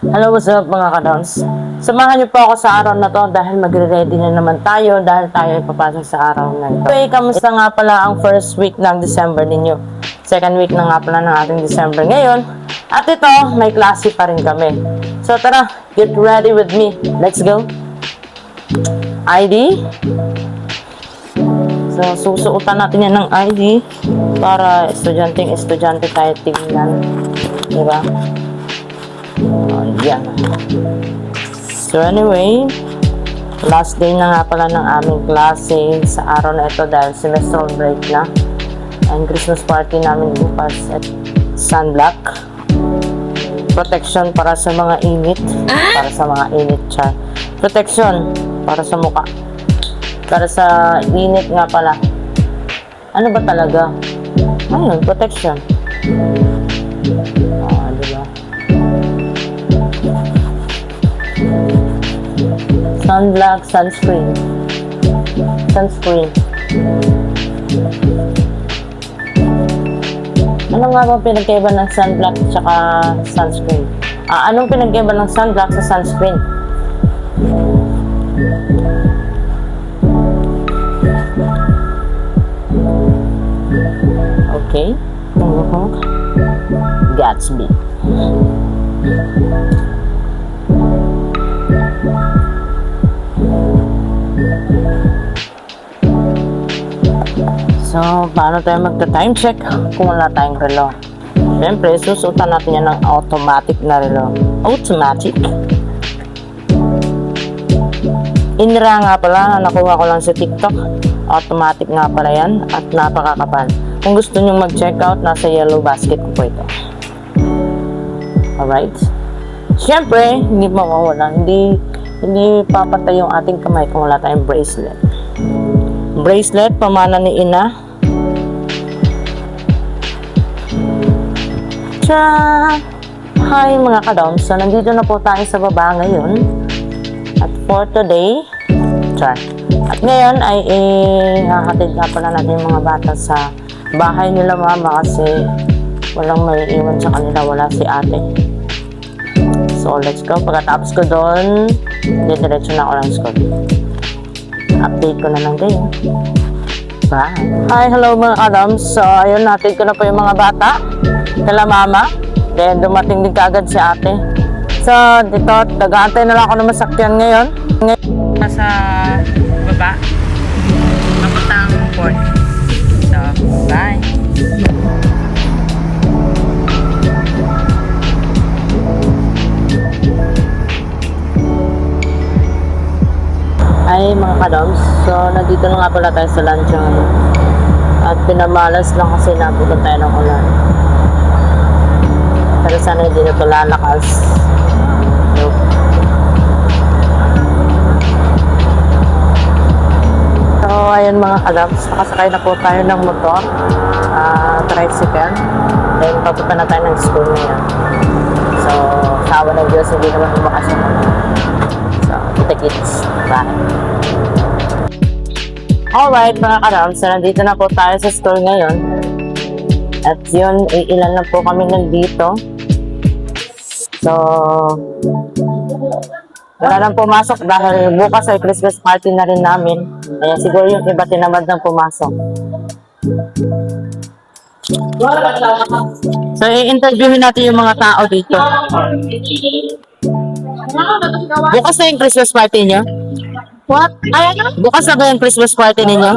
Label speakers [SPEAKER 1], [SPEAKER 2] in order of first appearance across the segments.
[SPEAKER 1] Hello, what's up mga kadons? Samahan niyo po ako sa araw na to dahil magre-ready na naman tayo dahil tayo ay papasok sa araw na ito. Okay, kamusta nga pala ang first week ng December ninyo? Second week na nga pala ng ating December ngayon. At ito, may klase pa rin kami. So tara, get ready with me. Let's go! ID. So, susuotan natin yan ng ID para estudyante tayo tingnan. Diba? Yan. So anyway, last day na nga pala ng aming klase sa araw na ito dahil semestral break na. And Christmas party namin bukas at sunblock. Protection para sa mga init. Para sa mga init siya. Protection para sa mukha. Para sa init nga pala. Ano ba talaga? Ayun, protection. Diba? Sunblock, sunscreen. Sunscreen. Ano nga ba pinagkaiba ng sunblock at saka sunscreen? Anong pinagkaiba ng sunblock sa sunscreen? Okay. Gatsby. So, paano tayo magta-time check kung wala tayong relo? Siyempre, susuotan natin yan ng automatic na relo. Automatic? Inra nga pala, nakuha ko lang sa TikTok. Automatic nga pala yan at napakakapal. Kung gusto nyo mag-check out, nasa yellow basket ko po ito. Alright? Siyempre, hindi mawawala. Hindi papatay yung ating kamay kung wala tayong bracelet. Bracelet, pamana ni Ina. Tcha! Hi mga kadoms. So, nandito na po tayo sa baba ngayon. At for today, tcha. At ngayon ay hahatid nga pala natin yung mga bata sa bahay nila mama kasi walang may iwan sa kanila. Wala si ate. So, let's go. Pagkatapos ko doon, diretso na ako ng school. Update ko na lang kayo. Bye. Hi, hello mga kadams. So, ayun, natin ko na po yung mga bata. Kala mama. Then, dumating din kaagad si ate. So, dito, nag-aantay na lang ako ng masakyan ngayon. Ngayon, sa baba. Papuntang port. So, bye. Ay mga kadoms, so nandito na nga pala tayo sa lunch ngayon. At pinamalas lang kasi nabutan tayo ng ulan. Pero sana hindi na ito lalakas. Nope. So ayun mga kadoms, nakasakay na po tayo ng motor, tricycle. Then papunta na tayo ng school ngayon. So sa awa ng Diyos, hindi naman bumakasyon na. So, kita kids. Bye. Alright mga karams, so nandito na po tayo sa school ngayon. At yun, ilan na po kami nandito. So, wala nang pumasok dahil bukas ay Christmas party na rin namin. Kaya siguro yung iba tinamad nang pumasok. So, i-interviewin natin yung mga tao dito. Bukas na yung Christmas party niyo? What? Ay, ano? Bukas na ba yung Christmas party ninyo?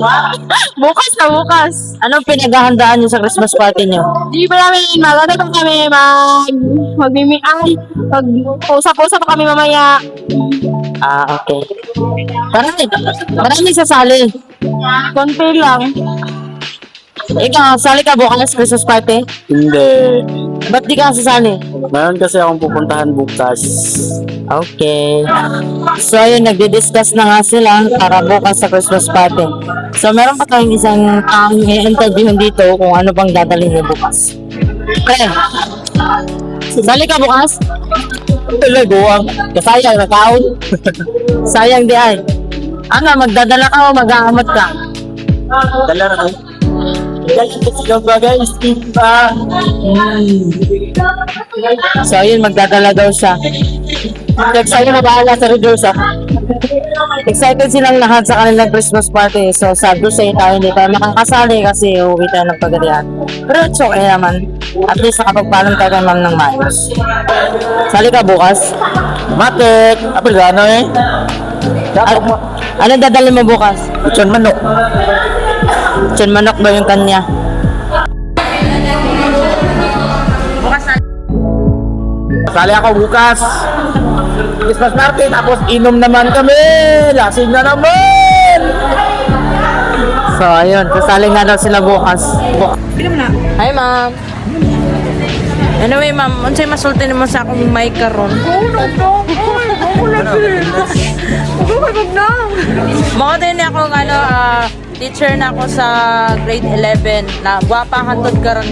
[SPEAKER 2] Bukas na bukas.
[SPEAKER 1] Anong pinaghahandaan niyo sa Christmas party niyo?
[SPEAKER 2] Di ba namin maganda kami mag-usap-usap pa kami mamaya.
[SPEAKER 1] Okay. Marami sasali.
[SPEAKER 2] Konti lang.
[SPEAKER 1] Ikaw, sali ka bukas Christmas party?
[SPEAKER 3] Hindi.
[SPEAKER 1] Ba't di ka sasali?
[SPEAKER 3] Meron kasi akong pupuntahan bukas.
[SPEAKER 1] Okay. So, yun, nagdi-discuss na nga sila para bukas sa Christmas party. So, meron pa tayong isang i-interview dito kung ano bang dadalhin niyo bukas. Okay. Sali ka bukas?
[SPEAKER 3] Talaguang.
[SPEAKER 1] Sayang na taon. Sayang di ay. Ano, magdadala ka o mag-aamot ka?
[SPEAKER 3] Dala na. Guys, yung bagay, Steve pa.
[SPEAKER 1] So, ayun, magdadala daw siya.
[SPEAKER 3] Excited na bahala sa reduce ah.
[SPEAKER 1] Excited silang lahat sa kanilang Christmas party. So, sad to say tayo hindi tayo makakasali kasi uuwi tayo ng pagalian. Pero it's okay naman. At least nakapagpalam tayo kay ma'am ng maayos. Sali ka bukas?
[SPEAKER 3] Matik! Apil gano eh.
[SPEAKER 1] Ano dadali mo bukas?
[SPEAKER 3] Lechon manok.
[SPEAKER 1] Chan manok ba yung kanya?
[SPEAKER 3] Sali ako bukas. Christmas party, tapos inom naman kami. Lasing na naman.
[SPEAKER 1] So, ayun. Kasali nga daw sila bukas. Hi, ma'am. Anyway, ma'am, unsay masulti mo sa akong mic karon? Mga din ako teacher na ako sa grade 11 na gwapa hantod karon.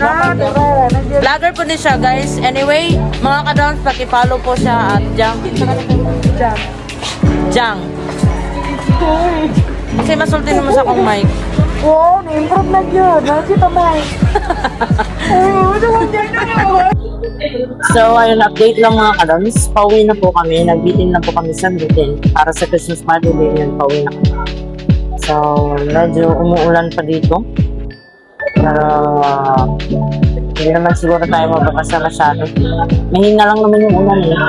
[SPEAKER 1] Vlogger po din siya, guys. Anyway, mga kadons, paki-follow po siya at Jang. Kasi masulti mo sa akong mic.
[SPEAKER 2] Oo, na-improve na yun. Nakita mo. Oo, naman dyan na yun.
[SPEAKER 1] So, ayun, update lang mga kadons. Pauwi na po kami. Nag-meeting na po kami sa meeting. Para sa Christmas party din yun, pauwi na kami. So, medyo umuulan pa dito. Pero, hindi naman siguro tayo mababasa masyado. Mahina lang naman yung ulan eh.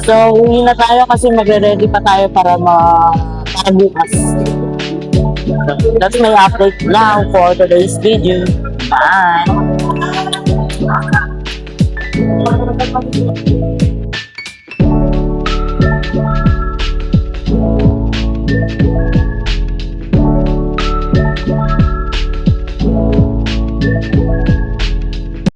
[SPEAKER 1] So, uwi na tayo kasi magre-ready pa tayo para bukas. That's my update now for today's video. Bye!